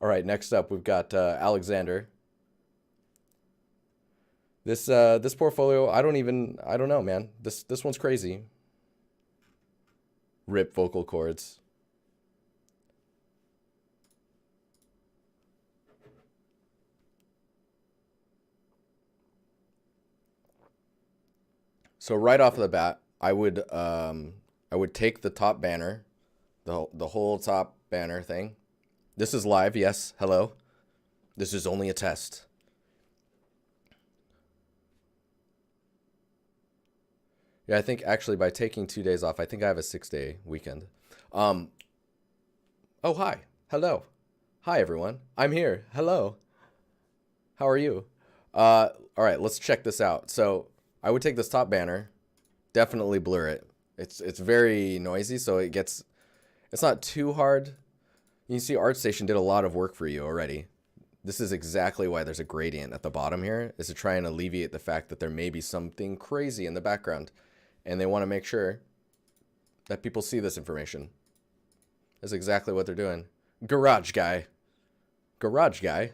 All right, next up we've got Alexander. This portfolio, I don't know, man. This one's crazy. Rip vocal cords. So right off the bat, I would take the top banner, the whole top banner thing. This is live, yes. Hello. This is only a test. Yeah, I think actually by taking 2 days off, I think I have a 6 day weekend. Um, oh, hi. Hello. Hi, everyone. I'm here. Hello. How are you? All right, let's check this out. So I would take this top banner, definitely blur it. It's very noisy, so it's not too hard. You see Artstation did a lot of work for you already. This is exactly why there's a gradient at the bottom here, is to try and alleviate the fact that there may be something crazy in the background. And they want to make sure that people see this information. That's exactly what they're doing. Garage guy. Garage guy?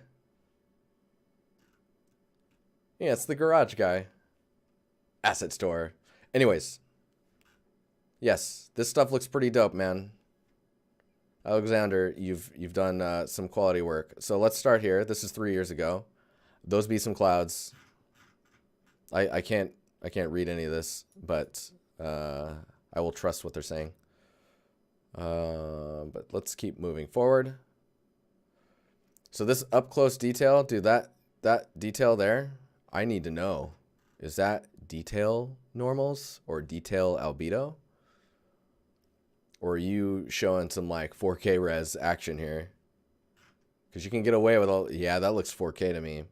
Yeah, it's the garage guy. Asset store. Anyways, yes, this stuff looks pretty dope, man. Alexander, you've done some quality work. So let's start here. This is 3 years ago. Those be some clouds. I can't read any of this, but I will trust what they're saying. But let's keep moving forward. So this up close detail, dude, that detail there, I need to know. Is that detail normals or detail albedo? Or are you showing some like 4K res action here? Because you can get away with all, yeah, that looks 4K to me.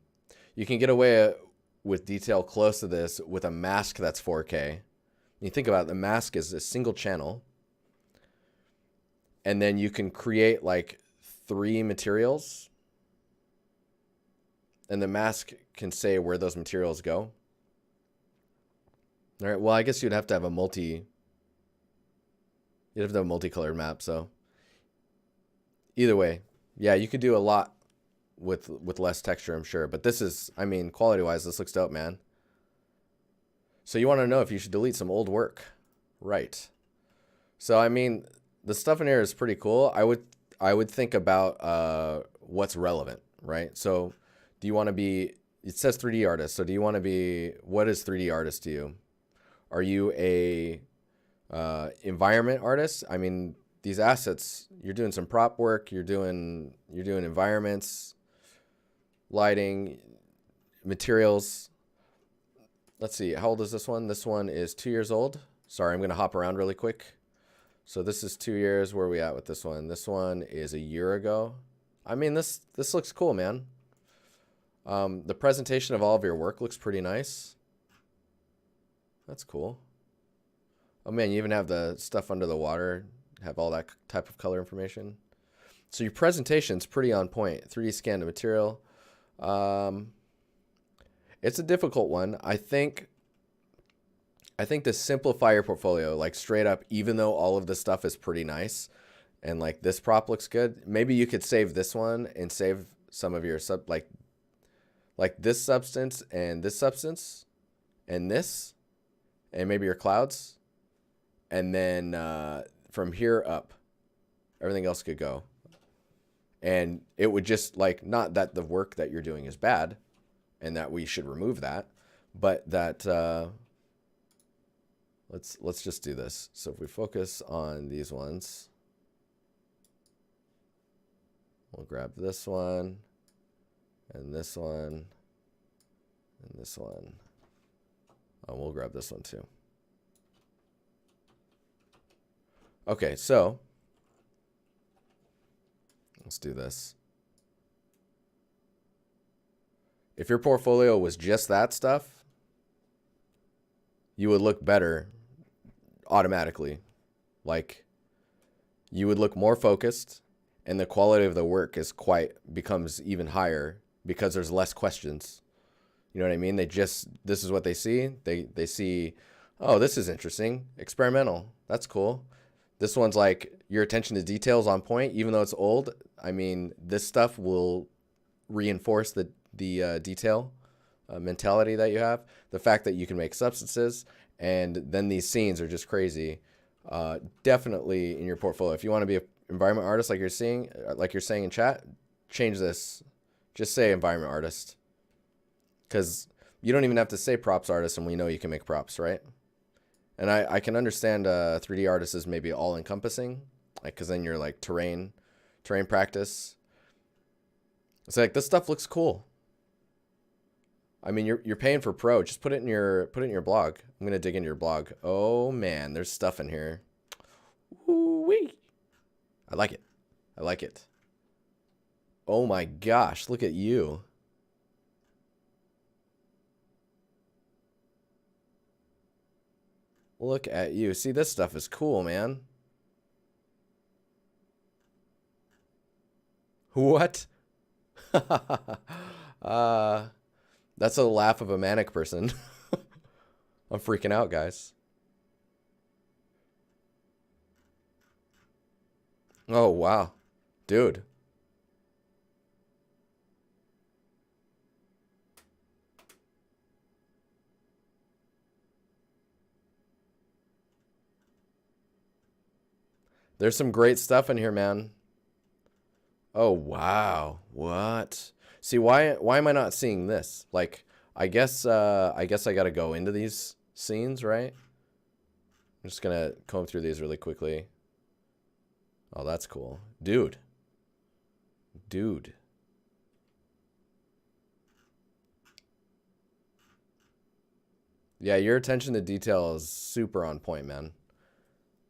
You can get away with detail close to this with a mask that's 4K. You think about it, the mask is a single channel. And then you can create like 3 materials. And the mask can say where those materials go. All right, well, I guess you'd have to have a multicolored map, so either way, yeah, you could do a lot with less texture, I'm sure. But this is, I mean, quality-wise, this looks dope, man. So you want to know if you should delete some old work. Right. So, I mean, the stuff in here is pretty cool. I would think about what's relevant, right? So do you want to be, it says 3D artist, so do you want to be, what is 3D artist to you? Are you a environment artist? I mean, these assets, you're doing some prop work, you're doing environments, lighting, materials. Let's see, how old is this one? This one is 2 years old. Sorry, I'm going to hop around really quick. So this is 2 years. Where are we at with this one? This one is a year ago. I mean, this looks cool, man. The presentation of all of your work looks pretty nice. That's cool. Oh man, you even have the stuff under the water, have all that type of color information. So your presentation's pretty on point. 3D scan the material. It's a difficult one. I think to simplify your portfolio, like straight up, even though all of this stuff is pretty nice and like this prop looks good, maybe you could save this one and save some of your like this substance and this substance and this and maybe your clouds. And then from here up, everything else could go. And it would just like, not that the work that you're doing is bad and that we should remove that, but that let's just do this. So if we focus on these ones, we'll grab this one and this one and this one. Oh, we'll grab this one too. Okay, so let's do this. If your portfolio was just that stuff, you would look better automatically. Like, you would look more focused and the quality of the work becomes even higher because there's less questions. You know what I mean? This is what they see. They see, oh, this is interesting. Experimental. That's cool. This one's like, your attention to detail is on point, even though it's old. I mean, this stuff will reinforce the detail mentality that you have. The fact that you can make substances, and then these scenes are just crazy. Definitely in your portfolio. If you want to be an environment artist, like you're saying in chat, change this. Just say environment artist, because you don't even have to say props artist, and we know you can make props, right? And I can understand 3D artist is maybe all encompassing, like, because then you're like terrain practice. It's like, this stuff looks cool. I mean, you're paying for pro. Just put it in your blog. I'm gonna dig into your blog. Oh man, there's stuff in here. Ooh-wee. I like it. I like it. Oh my gosh, look at you. Look at you. See, this stuff is cool, man. What? That's a laugh of a manic person. I'm freaking out, guys. Oh, wow. Dude. There's some great stuff in here, man. Oh, wow. What? See, why am I not seeing this? Like, I guess I got to go into these scenes, right? I'm just going to comb through these really quickly. Oh, that's cool. Dude. Dude. Yeah, your attention to detail is super on point, man.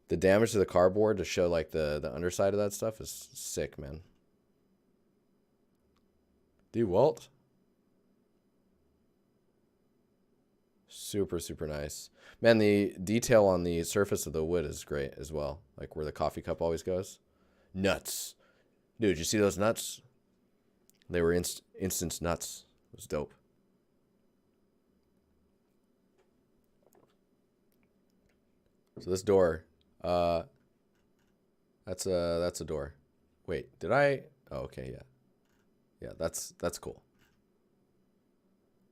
The damage to the cardboard to show like the underside of that stuff is sick, man. Dude, Walt. Super, super nice. Man, the detail on the surface of the wood is great as well. Like where the coffee cup always goes. Nuts. Dude, you see those nuts? They were instant nuts. It was dope. So this door, that's a door. Wait, did I? Oh, okay, yeah. Yeah, that's cool.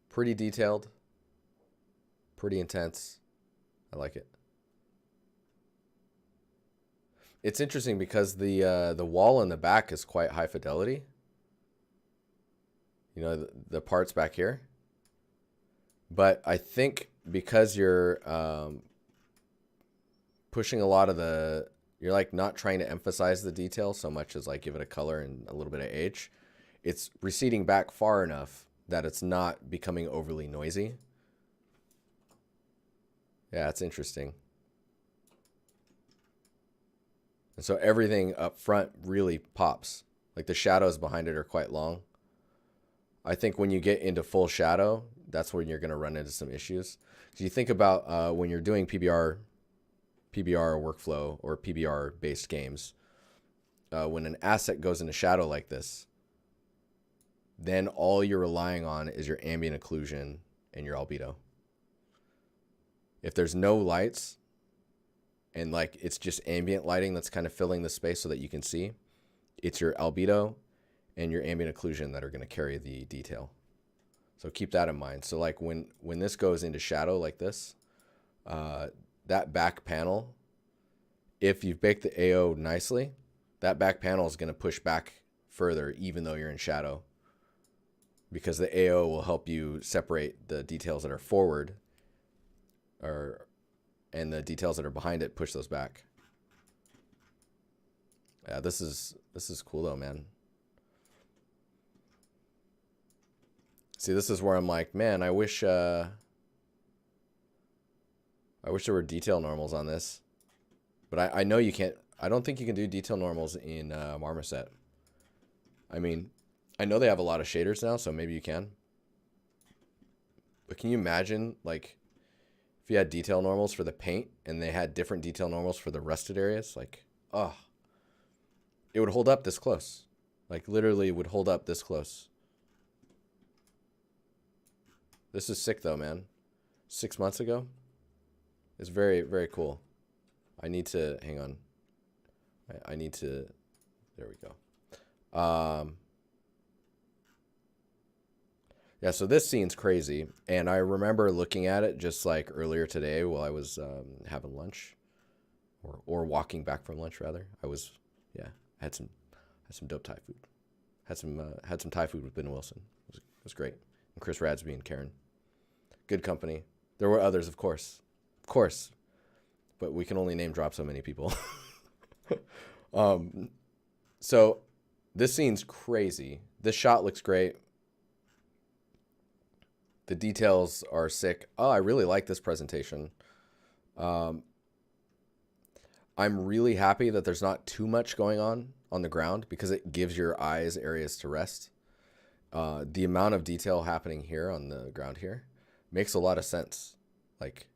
Pretty detailed. Pretty intense. I like it. It's interesting because the wall in the back is quite high fidelity. You know, the parts back here. But I think because you're pushing a lot of you're like not trying to emphasize the detail so much as like give it a color and a little bit of age. It's receding back far enough that it's not becoming overly noisy. Yeah, it's interesting. And so everything up front really pops. Like the shadows behind it are quite long. I think when you get into full shadow, that's when you're going to run into some issues. So you think about when you're doing PBR workflow or PBR based games, when an asset goes into shadow like this, then all you're relying on is your ambient occlusion and your albedo. If there's no lights and like it's just ambient lighting that's kind of filling the space so that you can see, it's your albedo and your ambient occlusion that are going to carry the detail. So keep that in mind. So like when this goes into shadow like this, that back panel, if you've baked the AO nicely, that back panel is going to push back further even though you're in shadow, because the AO will help you separate the details that are forward and the details that are behind it, push those back. Yeah, this is cool though, man. See, this is where I'm like, man, I wish there were detail normals on this. But I know you can't. I don't think you can do detail normals in Marmoset. I mean, I know they have a lot of shaders now, so maybe you can. But can you imagine, like, if you had detail normals for the paint and they had different detail normals for the rusted areas? Like, oh, it would hold up this close. Like, literally would hold up this close. This is sick, though, man. 6 months ago. It's very, very cool. I need to, hang on. I need to, there we go. Yeah, so this scene's crazy. And I remember looking at it just like earlier today while I was having lunch or walking back from lunch rather. I had some dope Thai food. Had some Thai food with Ben Wilson. It was great. And Chris Radsby and Karen. Good company. There were others, of course. Of course. But we can only name drop so many people. So this scene's crazy. This shot looks great. The details are sick. Oh, I really like this presentation. I'm really happy that there's not too much going on the ground because it gives your eyes areas to rest. The amount of detail happening here on the ground here makes a lot of sense. Like,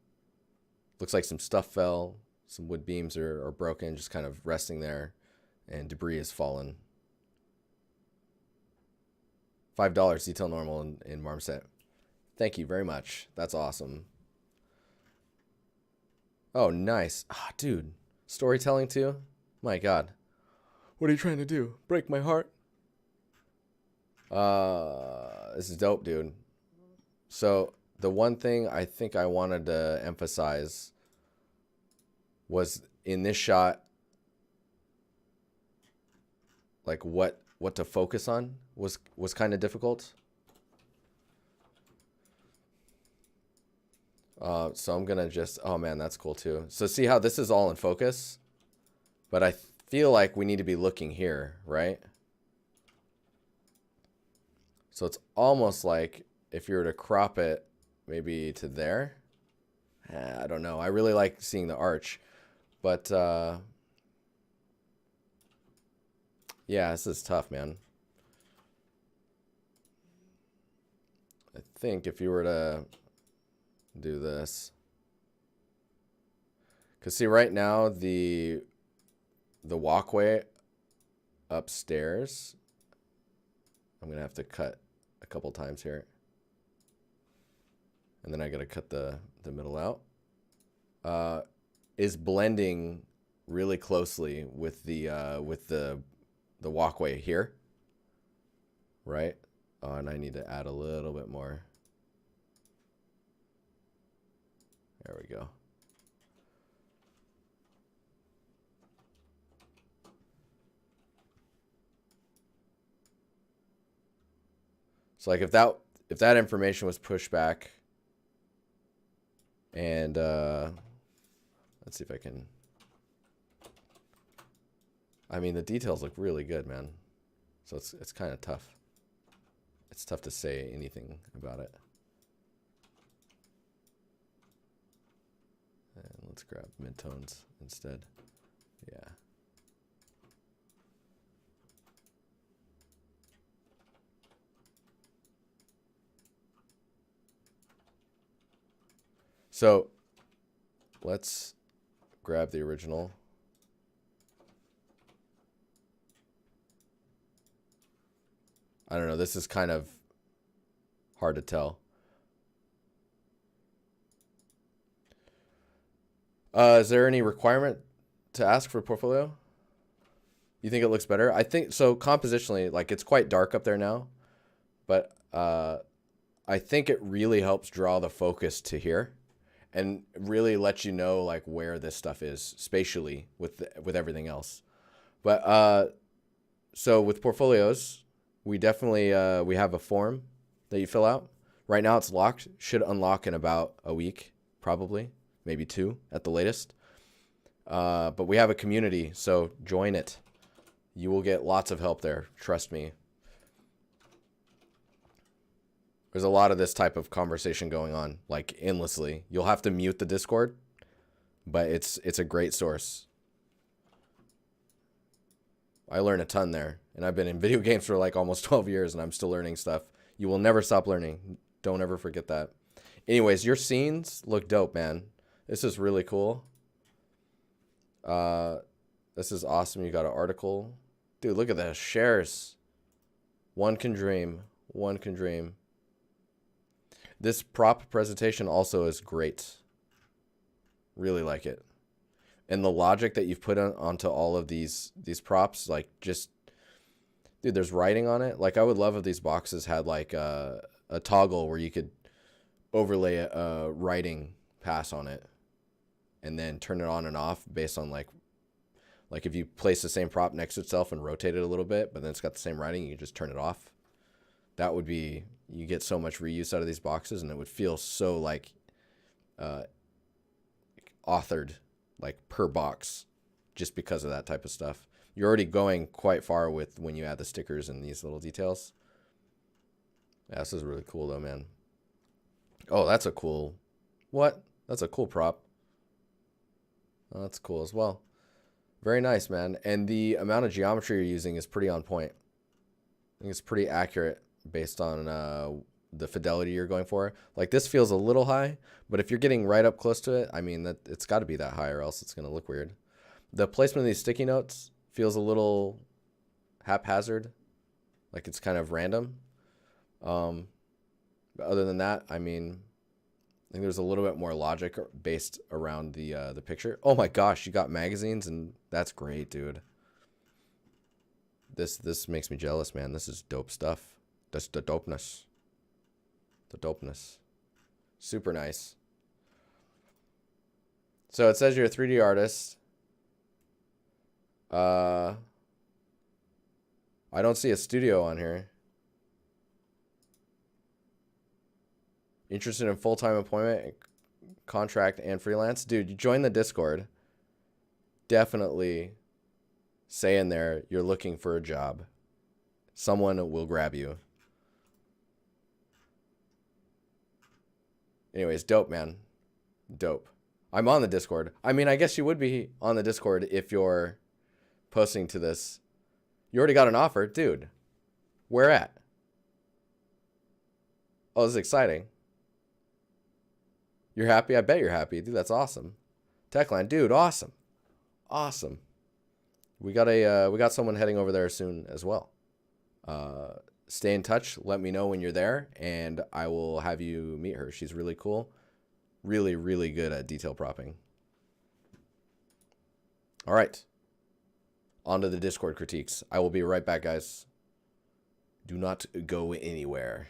looks like some stuff fell, some wood beams are broken, just kind of resting there, and debris has fallen. $5 detail normal in Marmoset. Thank you very much. That's awesome. Oh, nice. Ah, dude. Storytelling too? My God. What are you trying to do? Break my heart? This is dope, dude. So the one thing I think I wanted to emphasize was in this shot, like what to focus on was kind of difficult. So I'm gonna just, oh man, that's cool too. So see how this is all in focus, but I feel like we need to be looking here, right? So it's almost like if you were to crop it maybe to there. I don't know. I really like seeing the arch, but yeah, this is tough, man. I think if you were to do this, because see right now the walkway upstairs, I'm gonna have to cut a couple times here, and then I gotta cut the middle out, is blending really closely with the walkway here, right? Oh, and I need to add a little bit more. There we go. So like if that information was pushed back, and let's see if I can. I mean, the details look really good, man. So it's kind of tough. It's tough to say anything about it. And let's grab midtones instead. Yeah. So let's grab the original. I don't know. This is kind of hard to tell. Is there any requirement to ask for portfolio? You think it looks better? I think so. Compositionally, like it's quite dark up there now, but I think it really helps draw the focus to here, and really let you know like where this stuff is spatially with everything else. But so with portfolios, we definitely we have a form that you fill out. Right now it's locked. Should unlock in about a week, probably. Maybe 2 at the latest. But we have a community, so join it. You will get lots of help there. Trust me. There's a lot of this type of conversation going on, like endlessly. You'll have to mute the Discord, but it's a great source. I learn a ton there, and I've been in video games for like almost 12 years, and I'm still learning stuff. You will never stop learning. Don't ever forget that. Anyways, your scenes look dope, man. This is really cool. This is awesome. You got an article. Dude, look at the shares. One can dream. One can dream. This prop presentation also is great. Really like it. and the logic that you've put onto all of these props, like, just, dude, there's writing on it. Like, I would love if these boxes had like a toggle where you could overlay a writing pass on it and then turn it on and off based on like if you place the same prop next to itself and rotate it a little bit, but then it's got the same writing, you just turn it off. That would be, you get so much reuse out of these boxes, and it would feel so like authored, like per box, just because of that type of stuff. You're already going quite far with when you add the stickers and these little details. Yeah, this is really cool though, man. Oh, that's a cool, what? That's a cool prop. Oh, that's cool as well. Very nice, man. And the amount of geometry you're using is pretty on point. I think it's pretty accurate based on the fidelity you're going for. Like, this feels a little high, but if you're getting right up close to it, I mean, that it's got to be that high or else it's going to look weird. The placement of these sticky notes feels a little haphazard, like it's kind of random. But other than that, I mean, I think there's a little bit more logic based around the picture. Oh my gosh, you got magazines, and that's great, dude. This makes me jealous, man. This is dope stuff. That's the dopeness. The dopeness. Super nice. So it says you're a 3D artist. I don't see a studio on here. Interested in full-time employment, contract, and freelance? Dude, you join the Discord. Definitely say in there you're looking for a job. Someone will grab you. Anyways, dope, man. Dope. I'm on the Discord. I mean, I guess you would be on the Discord if you're posting to this. You already got an offer. Dude, where at? Oh, this is exciting. You're happy? I bet you're happy. Dude, that's awesome. Techline, dude, awesome. Awesome. We got someone heading over there soon as well. Stay in touch. Let me know when you're there, and I will have you meet her. She's really cool. Really, really good at detail propping. All right. On to the Discord critiques. I will be right back, guys. Do not go anywhere.